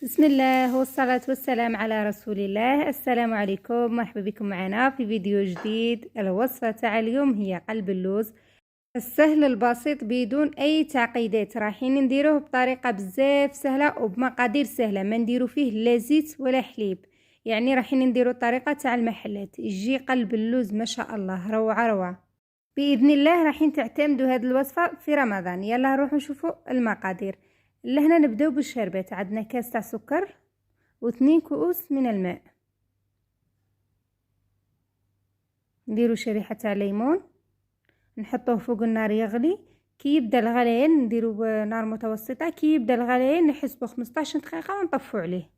بسم الله والصلاة والسلام على رسول الله. السلام عليكم، مرحبا بكم معنا في فيديو جديد. الوصفة تاع اليوم هي قلب اللوز السهل البسيط بدون اي تعقيدات. رايحين نديروه بطريقة بزاف سهلة وبمقادير سهلة، ما نديرو فيه لا زيت ولا حليب، يعني رايحين نديرو الطريقة تاع المحلات. يجي قلب اللوز ما شاء الله روعة روعة بإذن الله. رايحين تعتمدوا هذه الوصفة في رمضان. يلا نروحوا نشوفوا المقادير. لهنا نبداو بالشربات. عندنا كاس تاع سكر و2 كؤوس من الماء. نديرو شريحة تاع ليمون، نحطوه فوق النار يغلي. كي يبدا الغليان نديرو بنار متوسطة، كي يبدا الغليان نحسبو 15 دقيقة ونطفو عليه.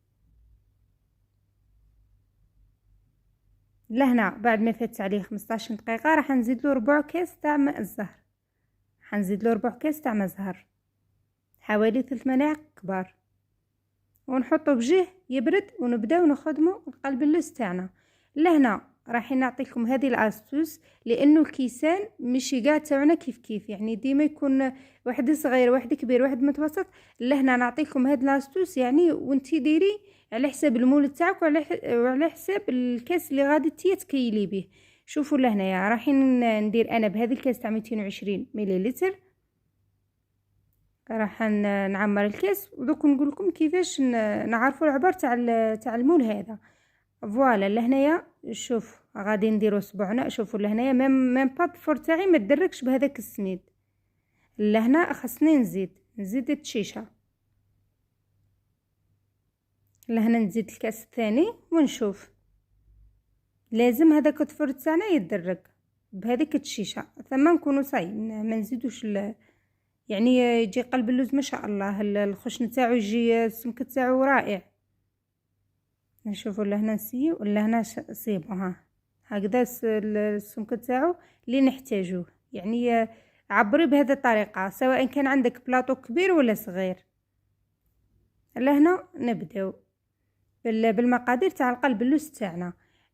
لهنا بعد ما فات عليه 15 دقيقة راح نزيدلو ربع كاس تاع ماء الزهر. حنزيدلو ربع كاس تاع ماء زهر، حوالي 3 ملاعق كبار، ونحطه بجيه يبرد ونبداو نخدمو قلب اللوز تاعنا. لهنا راح نعطيكم هذه الاستوس، لانه الكيسان ماشي كاع تاعنا كيف كيف، يعني ديما يكون واحد صغير واحد كبير واحد متوسط. لهنا نعطيكم هذه الاستوس يعني وانتي ديري على حساب المول تاعك وعلى حساب الكاس اللي غادي تكيلي به. شوفوا لهنايا راح ندير انا بهذه الكاس تاع 220 مليلتر. راح نعمر الكاس ودوك نقول لكم كيفاش نعرفوا العبار تاع المول هذا. فوالا لهنايا شوف غادي نديرو صبعنا. شوفوا لهنايا ميم با الفور تاعي ما تدركش بهذاك السميد. لهنا خاصني نزيد التشيشه. لهنا نزيد الكاس الثاني ونشوف لازم هذاك الفور تاعنا يتدرك بهذيك التشيشه، ثم نكونوا صاي ما نزيدوش يعني يجي قلب اللوز ما شاء الله الخشن تاعو يجي السمك تاعو رائع. نشوفوا لهنا نسيو ولهنا صيبو هكذا السمك تاعو اللي نحتاجوه. يعني عبري بهذه الطريقه سواء كان عندك بلاطو كبير ولا صغير. لهنا نبداو بالمقادير تاع القلب اللوز تاعنا.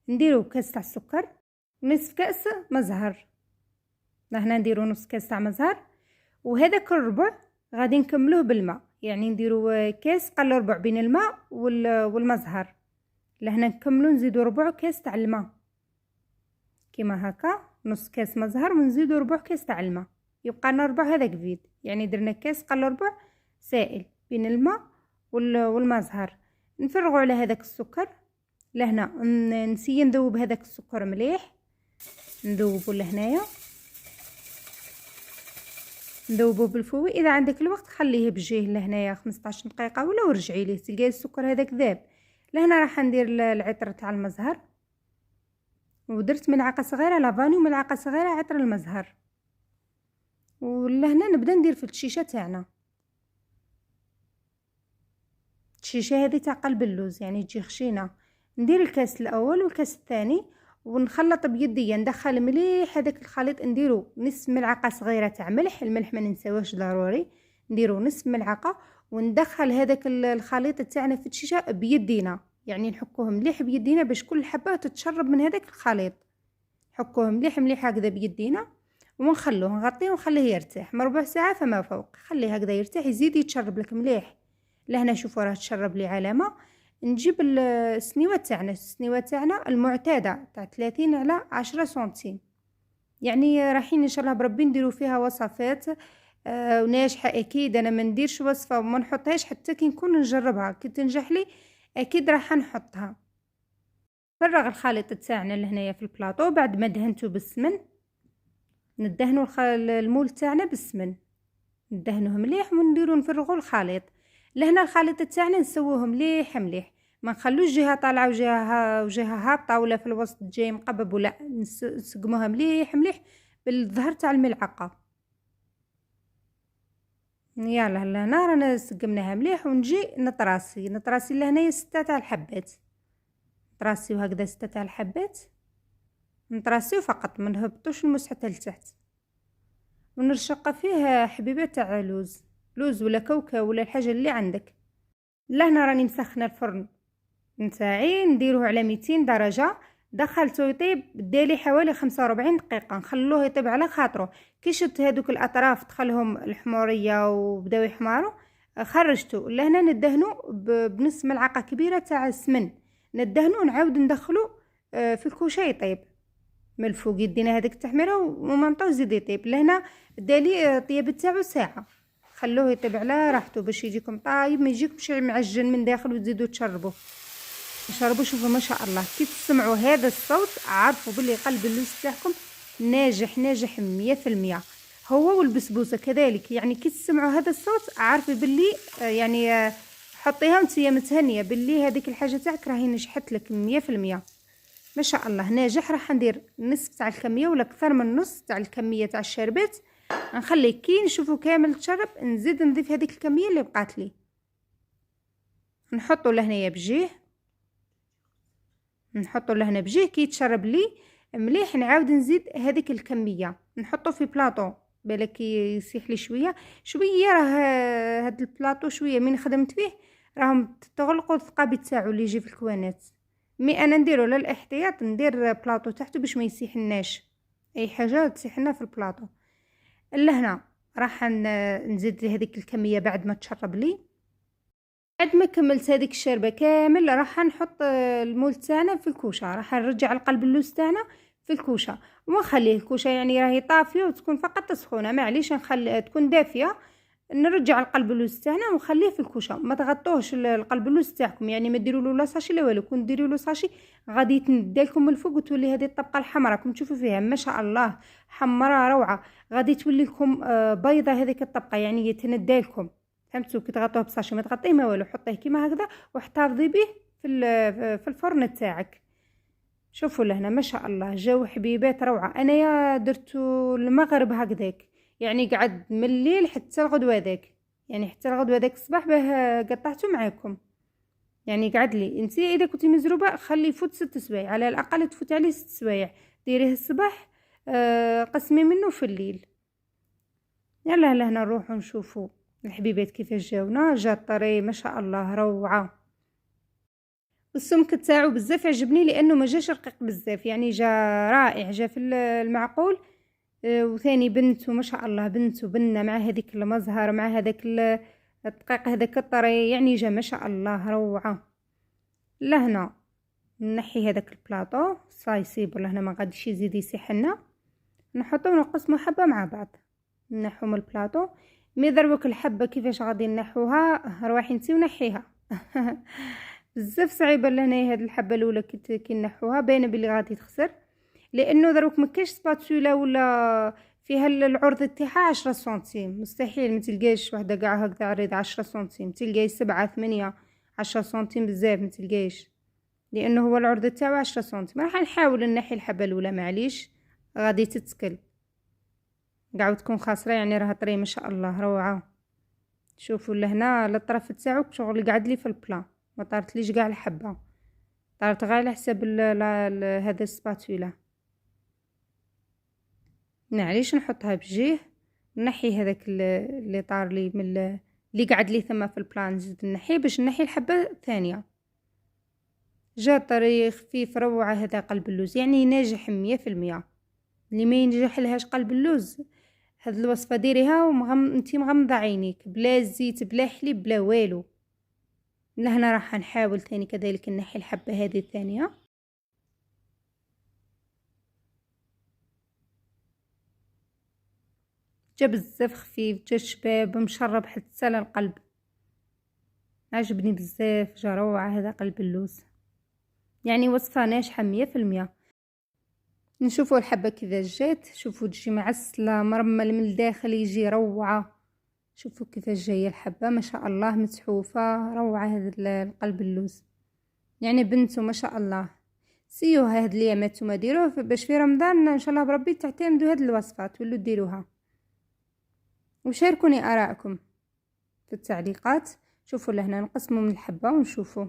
نديرو كاس تاع السكر، نصف كاس مزهر. لهنا نديرو نص كاس تاع مزهر، وهذاك الربع غادي نكملوه بالماء، يعني نديرو كاس قل ربع بين الماء والمزهر. لهنا نكملو نزيدو ربع كاس تاع الماء كيما هكا، نص كاس مزهر ونزيدو ربع كاس تاع الماء، يبقى لنا ربع هذاك فيد. يعني درنا كاس قل ربع سائل بين الماء والمزهر. نفرغوا على هذاك السكر. لهنا نسي نذوب هذاك السكر مليح، نذوبو لهنايا نذوبوه بالفوي. اذا عندك الوقت خليه بجيه لهنايا 15 دقيقه ولا ورجعي ليه تلقاي السكر هذاك ذاب. لهنا راح ندير العطر تاع المزهر، ودرت ملعقه صغيره لافاني وملعقه صغيره عطر المزهر. ولهنا نبدا ندير في الشيشه تاعنا. الشيشه هذه تاع قلب اللوز يعني تجي خشينه. ندير الكاس الاول والكاس الثاني ونخلط بيديا، ندخل مليح هذاك الخليط. نديرو نصف ملعقه صغيره تاع ملح، الملح ما ننساوش ضروري، نديرو نصف ملعقه وندخل هذاك الخليط تاعنا في الشيشه بيدينا، يعني نحكوه مليح بيدينا باش كل حبه تتشرب من هذاك الخليط. حكوه مليح مليح هكذا بيدينا ونخلوه نغطيه ونخليه يرتاح من ربع ساعه فما فوق. خليه هكذا يرتاح يزيد يتشرب لك مليح. لهنا شوفوا راه تشرب لي علامه. نجيب السنيوه تاعنا المعتاده تاع 30 على 10 سنتيم، يعني رايحين ان شاء الله بربي نديروا فيها وصفات وناجحه اكيد. انا ما نديرش وصفه وما نحطهاش حتى كي نكون نجربها، كي تنجح لي اكيد راح نحطها. فرغ الخليط تاعنا لهنايا في البلاطو بعد ما دهنته بالسمن. ندهنوا المول تاعنا بالسمن، ندهنوه مليح ونديروا نفرغوا الخليط. لهنا الخليط تاعنا نسووه مليح مليح، ما نخلوش جهه طالعه وجهه هابطه ولا في الوسط جاي مقبب، ولا نسقموها مليح مليح بالظهر تاع الملعقه. يلا لهنا رانا سقمناها مليح ونجي نطراسي لهنايا 6 تاع الحبات. نطراسيو هكذا 6 تاع الحبات، نطراسيو فقط ما نهبطوش الموس حتى لتحت. ونرشق فيه حبيبات تاع لوز ولا كوكا ولا الحاجه اللي عندك. لهنا راني مسخنه الفرن نتاعي نديروه على 200 درجه. دخلته يطيب دالي حوالي 45 دقيقه، نخلوه يطيب على خاطره. كي شد هذوك الاطراف دخلهم الحموريه وبداو يحمروا خرجته لهنا ندهنو بنص ملعقه كبيره تاع السمن، ندهنو ونعاود ندخلو في الكوشه يطيب من الفوق. يدينا هذيك التحميره ومنطو زيد يطيب. لهنا دالي طيب تاعو ساعه، خلوه يطيب على راحته باش يجيكم طايب، ما يجيكمش معجن من داخل وتزيدوا تشربوه. شوفوا ما شاء الله كي تسمعوا هذا الصوت عارفوا باللي قلب اللوز تاعكم ناجح 100%. هو والبسبوسه كذلك، يعني كي تسمعوا هذا الصوت عارفي باللي يعني حطيها وانتي متهنيه باللي هذيك الحاجه تاعك راهي نجحت لك 100%. ما شاء الله ناجح. راح ندير نصف تاع الكميه ولا اكثر من نص تاع الكميه تاع الشربات، نخلي كي نشوفوا كامل تشرب نزيد نضيف هذيك الكميه اللي بقات لي، نحطوا لهنايا بجيه، نحطوا لهنا بجيه. كي يتشرب لي مليح نعاود نزيد هذيك الكميه، نحطه في بلاطو بالك يسيح لي شويه. راه هاد البلاطو شويه من خدمت فيه راهم تغلقوا الثقابي تاعو اللي يجي في الكوانات. مي انا نديرو للاحتياط ندير بلاطو تحته باش ما يسيح لناش اي حاجه تسيح لنا في البلاطو. لهنا راح نزيد هذيك الكميه بعد ما تشرب لي. بعد ما كملت هذيك الشربه كامل راح نحط المول تاعنا في الكوشه، راح نرجع القلب اللوز تاعنا في الكوشه وما نخليه الكوشه يعني راهي طافيه وتكون فقط سخونه، معليش نخلي تكون دافيه. نرجع القلب اللوز تاعنا ونخليه في الكوشه. ما تغطوش القلب اللوز تاعكم، يعني ما ديروا له لا ساشي لا والو. كون ديروا له ساشي غادي يتندلكم من الفوق وتولي هذه الطبقه الحمراء راكم تشوفوا فيها ما شاء الله حمراء روعه، غادي تولي لكم بيضه هذيك الطبقه يعني يتندلكم. فهمتوا؟ كي تغطوه بساشي ما تغطيه ما والو، حطيه كيما هكذا واحتفظي به في الفرن تاعك. شوفوا لهنا ما شاء الله جاو حبيبات روعه. انايا درتو المغرب هكذاك، يعني قعد من الليل حتى الغدوه داك، يعني حتى الغدوه داك الصباح باه قطعته معاكم. يعني قعد لي انت اذا كنتي مزروبه خلي يفوت 6 سوايع على الاقل، تفوت عليه 6 سوايع. ديريه الصباح قسمي منه في الليل. يلا لهنا نروحوا نشوفوا الحبيبات كيفاش جا طري ما شاء الله روعه. والسمك تاعو بزاف عجبني لانه ما جاش رقيق بزاف، يعني جا رائع، جا في المعقول. وثاني بنته ما شاء الله بنته بنه مع هذيك المزهر مع هذاك الدقيق هذاك الطري، يعني جا ما شاء الله روعه. لهنا نحي هذاك البلاطو صايصيب، لهنا ما غاديش يزيد يسيح لنا، نحطو ونقسمو حبه مع بعض نحو من البلاطو. مي دروك الحبه كيفاش غادي نحوها رواحي انتي ونحيها بزاف صعيبه لهنا هاد الحبه الاولى كي نحوها باينه بلي غادي تخسر، لانه دروك مكاش سباتولا ولا فيها العرض تاعها 10 سنتيم، مستحيل ما تلقايش وحده كاع هكذا عريضه 10 سنتيم، تلقاي 7 8 10 سنتيم بزاف ما تلقايش، لانه هو العرض تاعو 10 سنتيم. راح نحاول نحي الحبه الاولى معليش غادي تتكل قاعد تكون خاسره، يعني راها طري ما شاء الله روعه. شوفوا لهنا الطرف تاعو شغل قاعد لي في البلا، ما طارتليش كاع الحبه، طارت غير على حساب هذا السباتولا. معليش نحطها بجيه نحي هذاك اللي طار لي من اللي قاعد لي ثم في البلان، نزيد نحي باش نحي الحبه الثانيه. جا طري خفيف روعه هذا قلب اللوز، يعني ناجح 100%. اللي ما ينجح لهاش قلب اللوز هاد الوصفه ديريها انتي مغمضه عينيك بلا زيت بلا حليب بلا والو. لهنا راح نحاول ثاني كذلك نحي الحبه هذه الثانيه. جا بزاف خفيف، جا شباب مشرب حتى للقلب، عجبني بزاف، جا روعه هذا قلب اللوز، يعني وصفه ناجحه 100%. نشوفوا الحبه كيفاش جات، شوفوا تجي معسله مرمل من الداخل يجي روعه. شوفوا كيفاش جايه الحبه ما شاء الله متحوفه روعه هذا القلب اللوز، يعني بنته ما شاء الله. سيوها هاد الايامات نتوما ديروه باش في رمضان ان شاء الله بربي تعتمدوا هاد الوصفات تولوا ديروها، وشاركوني ارائكم في التعليقات. شوفوا لهنا نقسموا من الحبه ونشوفوا،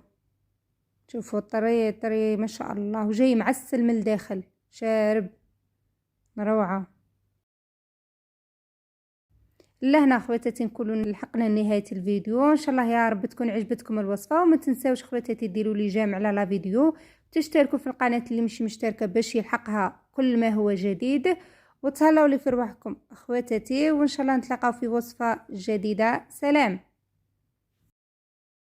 شوفوا طري طري ما شاء الله وجاي معسل من الداخل شارب روعه. لهنا خواتاتي نكونوا لحقنا لنهايه الفيديو، ان شاء الله يا رب تكون عجبتكم الوصفه. وما تنساوش خواتاتي ديروا لي جيم على لا فيديو، تشتركوا في القناه اللي مش مشتركه باش يلحقها كل ما هو جديد، وتهلاو لي في رواحكم خواتاتي، وان شاء الله نتلاقاو في وصفه جديده. سلام.